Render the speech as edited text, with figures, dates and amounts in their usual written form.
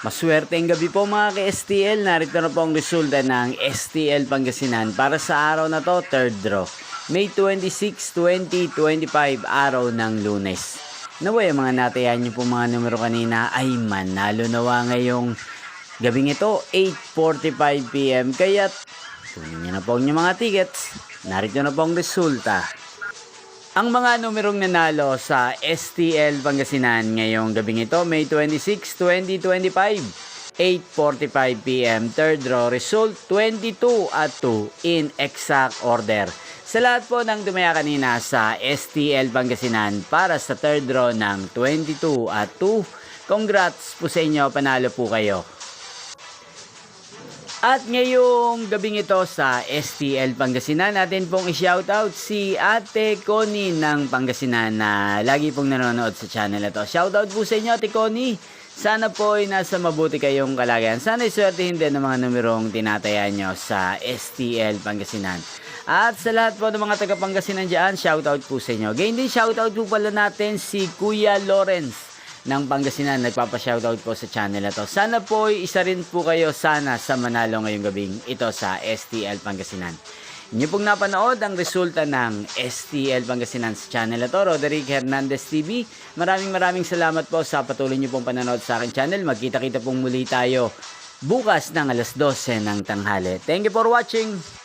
Maswerteng gabi po mga ka-STL. Narito na po ang resulta ng STL Pangasinan para sa araw na to, third draw. May 26, 2025, araw ng Lunes. Naway mga natayan nyo po mga numero kanina ay manalo nawa ngayong gabing ito, 8:45 PM. Kaya kunin nyo na po ang mga tickets. Narito na po ang resulta. Ang mga numerong nanalo sa STL Pangasinan ngayong gabing ito, May 26, 2025, 8:45 PM, third draw, result 22 at 2 in exact order. Sa lahat po ng dumaya kanina sa STL Pangasinan para sa third draw ng 22 at 2, congrats po sa inyo, panalo po kayo. At ngayong gabing ito sa STL Pangasinan, natin pong i-shoutout si Ate Connie ng Pangasinan na lagi pong nanonood sa channel na to. Shoutout po sa inyo, Ate Connie. Sana po ay nasa mabuti kayong kalagayan. Sana iswertihin din ng mga numerong tinataya nyo sa STL Pangasinan. At sa lahat po ng mga taga-Pangasinan dyan, shoutout po sa inyo. Gayon din, shoutout po pala natin si Kuya Lawrence ng Pangasinan, nagpapa-shoutout po sa channel na to. Sana po isa rin po kayo sana sa manalo ngayong gabing ito sa STL Pangasinan. Inyo pong napanood ang resulta ng STL Pangasinan sa channel na to, Roderick Hernandez TV. Maraming salamat po sa patuloy nyo pong panonood sa aking channel. Magkita-kita pong muli tayo bukas ng alas 12 ng tanghali. Thank you for watching!